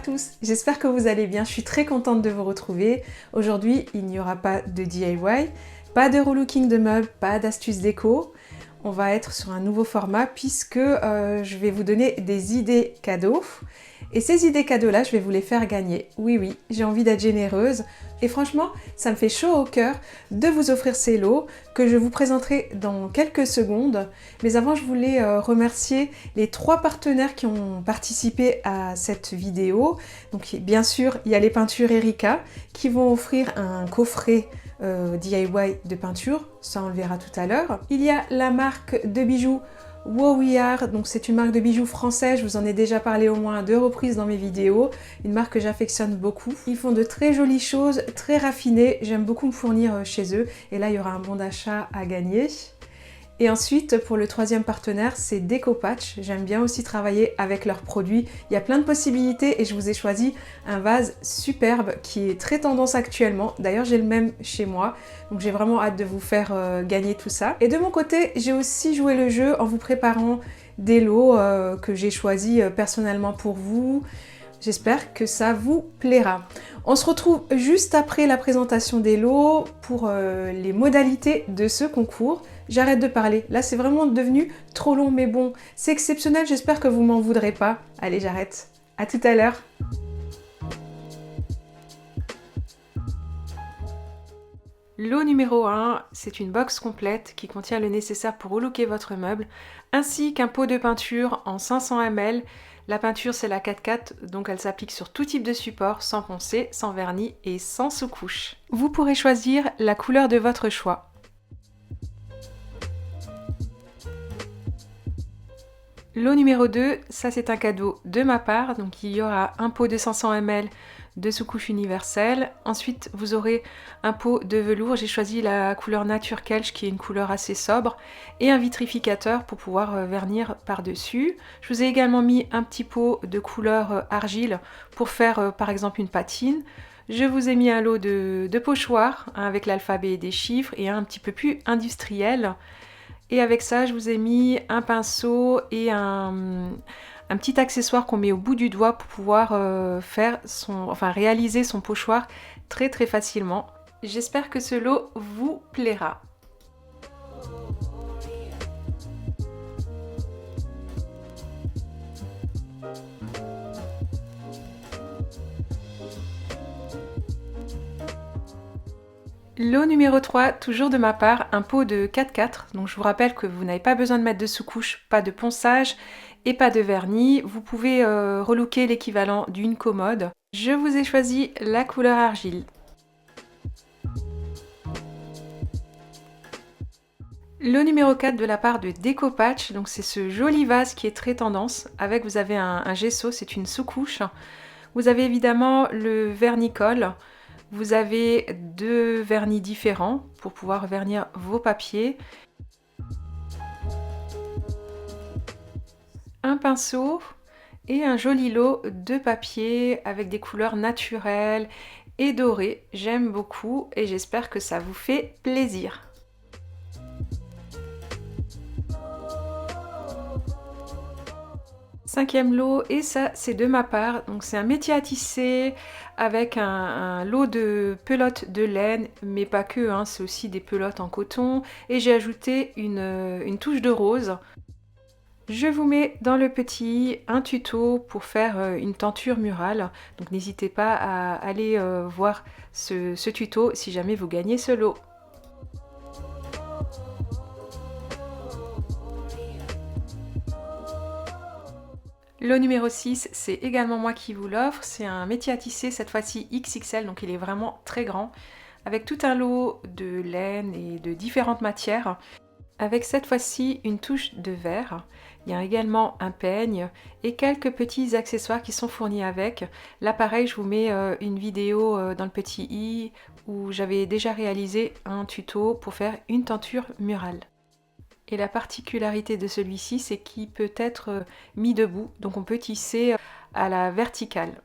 tous, j'espère que vous allez bien, je suis très contente de vous retrouver. Aujourd'hui, il n'y aura pas de DIY, pas de relooking de meubles, pas d'astuces déco. On va être sur un nouveau format puisque je vais vous donner des idées cadeaux. Et ces idées cadeaux-là, je vais vous les faire gagner. Oui, j'ai envie d'être généreuse. Et franchement, ça me fait chaud au cœur de vous offrir ces lots que je vous présenterai dans quelques secondes. Mais avant, je voulais remercier les 3 partenaires qui ont participé à cette vidéo. Donc bien sûr, il y a les peintures Erika qui vont offrir un coffret DIY de peinture. Ça, on le verra tout à l'heure. Il y a la marque de bijoux Wow We Are, donc c'est une marque de bijoux français, je vous en ai déjà parlé au moins à 2 reprises dans mes vidéos, une marque que j'affectionne beaucoup. Ils font de très jolies choses, très raffinées, j'aime beaucoup me fournir chez eux, et là il y aura un bon d'achat à gagner. Et ensuite, pour le 3e partenaire, c'est Decopatch. J'aime bien aussi travailler avec leurs produits. Il y a plein de possibilités et je vous ai choisi un vase superbe qui est très tendance actuellement. D'ailleurs, j'ai le même chez moi. Donc j'ai vraiment hâte de vous faire gagner tout ça. Et de mon côté, j'ai aussi joué le jeu en vous préparant des lots que j'ai choisis personnellement pour vous. J'espère que ça vous plaira. On se retrouve juste après la présentation des lots pour les modalités de ce concours. J'arrête de parler. Là, c'est vraiment devenu trop long, mais bon, c'est exceptionnel. J'espère que vous m'en voudrez pas. Allez, j'arrête. À tout à l'heure. Lot numéro 1, c'est une box complète qui contient le nécessaire pour relooker votre meuble, ainsi qu'un pot de peinture en 500 ml. La peinture, c'est la 4x4, donc elle s'applique sur tout type de support, sans poncer, sans vernis et sans sous-couche. Vous pourrez choisir la couleur de votre choix. Lot numéro 2, ça c'est un cadeau de ma part, donc il y aura un pot de 500 ml de sous-couche universelle. Ensuite, vous aurez un pot de velours, j'ai choisi la couleur Nature Kelch qui est une couleur assez sobre, et un vitrificateur pour pouvoir vernir par-dessus. Je vous ai également mis un petit pot de couleur argile pour faire par exemple une patine. Je vous ai mis un lot de pochoirs avec l'alphabet et des chiffres et un petit peu plus industriel. Et avec ça, je vous ai mis un pinceau et un petit accessoire qu'on met au bout du doigt pour pouvoir réaliser son pochoir très facilement. J'espère que ce lot vous plaira. Lot numéro 3, toujours de ma part, un pot de 4x4. Donc je vous rappelle que vous n'avez pas besoin de mettre de sous-couche, pas de ponçage et pas de vernis. Vous pouvez relooker l'équivalent d'une commode. Je vous ai choisi la couleur argile. Lot numéro 4 de la part de Decopatch, donc c'est ce joli vase qui est très tendance. Avec, vous avez un gesso, c'est une sous-couche. Vous avez évidemment le vernicole. Vous avez 2 vernis différents pour pouvoir vernir vos papiers. Un pinceau et un joli lot de papier avec des couleurs naturelles et dorées. J'aime beaucoup et j'espère que ça vous fait plaisir. Cinquième lot, et ça c'est de ma part, donc c'est un métier à tisser avec un lot de pelotes de laine, mais pas que, hein, c'est aussi des pelotes en coton, et j'ai ajouté une touche de rose. Je vous mets dans le petit un tuto pour faire une tenture murale, donc n'hésitez pas à aller voir ce tuto si jamais vous gagnez ce lot. Lot numéro 6, c'est également moi qui vous l'offre, c'est un métier à tisser, cette fois-ci XXL, donc il est vraiment très grand, avec tout un lot de laine et de différentes matières, avec cette fois-ci une touche de verre. Il y a également un peigne et quelques petits accessoires qui sont fournis avec. Là pareil, je vous mets une vidéo dans le petit i où j'avais déjà réalisé un tuto pour faire une tenture murale. Et la particularité de celui-ci, c'est qu'il peut être mis debout, donc on peut tisser à la verticale.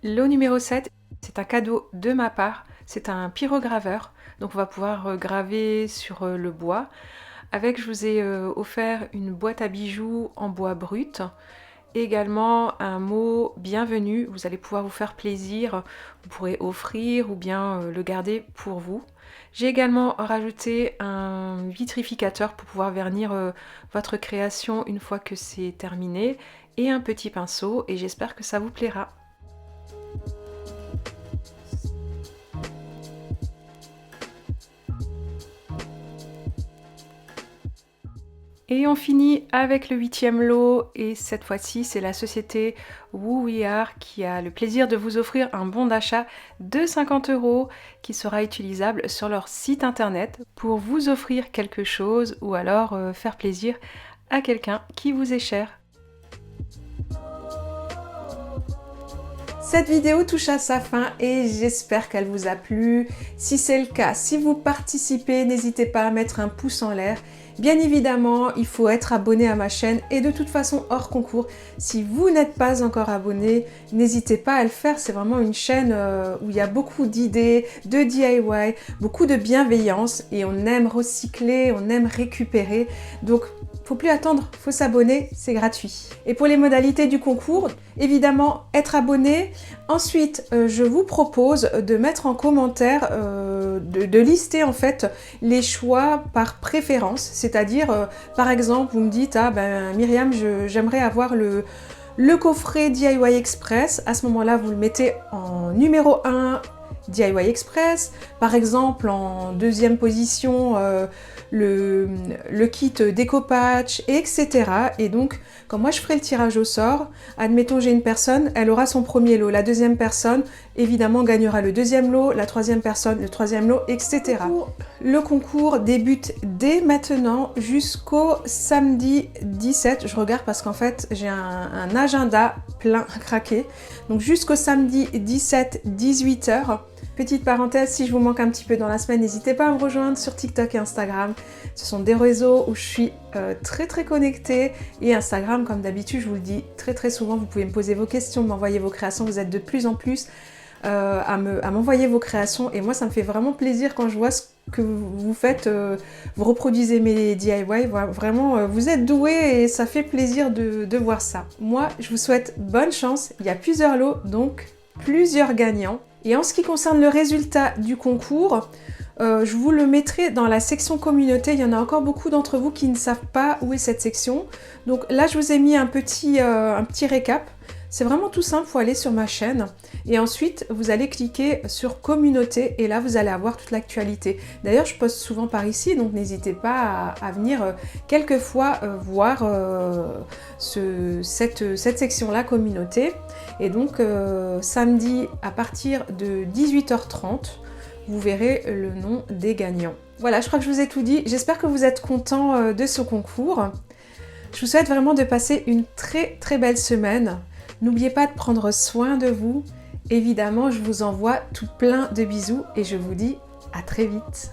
Lot numéro 7, c'est un cadeau de ma part, c'est un pyrograveur, donc on va pouvoir graver sur le bois. Avec, je vous ai offert une boîte à bijoux en bois brut, également un mot bienvenue, vous allez pouvoir vous faire plaisir, vous pourrez offrir ou bien le garder pour vous. J'ai également rajouté un vitrificateur pour pouvoir vernir votre création une fois que c'est terminé et un petit pinceau et j'espère que ça vous plaira. Et on finit avec le 8e lot et cette fois-ci c'est la société Woo We Are qui a le plaisir de vous offrir un bon d'achat de 50 € qui sera utilisable sur leur site internet pour vous offrir quelque chose ou alors faire plaisir à quelqu'un qui vous est cher. Cette vidéo touche à sa fin et j'espère qu'elle vous a plu. Si c'est le cas, si vous participez, n'hésitez pas à mettre un pouce en l'air. Bien évidemment, il faut être abonné à ma chaîne et de toute façon hors concours, si vous n'êtes pas encore abonné, n'hésitez pas à le faire. C'est vraiment une chaîne où il y a beaucoup d'idées, de DIY, beaucoup de bienveillance et on aime recycler, on aime récupérer. Donc, faut plus attendre, faut s'abonner, c'est gratuit. Et pour les modalités du concours, évidemment, être abonné. Ensuite, je vous propose de mettre en commentaire, de lister en fait les choix par préférence. C'est-à-dire, par exemple, vous me dites, ah ben Myriam, j'aimerais avoir le coffret DIY Express. À ce moment-là, vous le mettez en numéro 1, DIY Express. Par exemple, en deuxième position, le kit déco-patch, etc. Et donc, quand moi je ferai le tirage au sort, admettons j'ai une personne, elle aura son premier lot. La deuxième personne, évidemment, gagnera le deuxième lot. La troisième personne, le troisième lot, etc. Le concours débute dès maintenant jusqu'au samedi 17. Je regarde parce qu'en fait, j'ai un agenda plein à craquer. Donc, jusqu'au samedi 17, 18h. Petite parenthèse, si je vous manque un petit peu dans la semaine, n'hésitez pas à me rejoindre sur TikTok et Instagram. Ce sont des réseaux où je suis très connectée. Et Instagram, comme d'habitude, je vous le dis très souvent, vous pouvez me poser vos questions, m'envoyer vos créations. Vous êtes de plus en plus à m'envoyer vos créations. Et moi, ça me fait vraiment plaisir quand je vois ce que vous faites. Vous reproduisez mes DIY. Vraiment, vous êtes doués et ça fait plaisir de voir ça. Moi, je vous souhaite bonne chance. Il y a plusieurs lots, donc plusieurs gagnants. Et en ce qui concerne le résultat du concours, je vous le mettrai dans la section communauté. Il y en a encore beaucoup d'entre vous qui ne savent pas où est cette section. Donc là, je vous ai mis un petit récap. C'est vraiment tout simple, il faut aller sur ma chaîne. Et ensuite, vous allez cliquer sur communauté et là, vous allez avoir toute l'actualité. D'ailleurs, je poste souvent par ici, donc n'hésitez pas à venir quelquefois voir cette section-là, communauté. Et donc, samedi, à partir de 18h30, vous verrez le nom des gagnants. Voilà, je crois que je vous ai tout dit. J'espère que vous êtes contents de ce concours. Je vous souhaite vraiment de passer une très belle semaine. N'oubliez pas de prendre soin de vous. Évidemment, je vous envoie tout plein de bisous et je vous dis à très vite.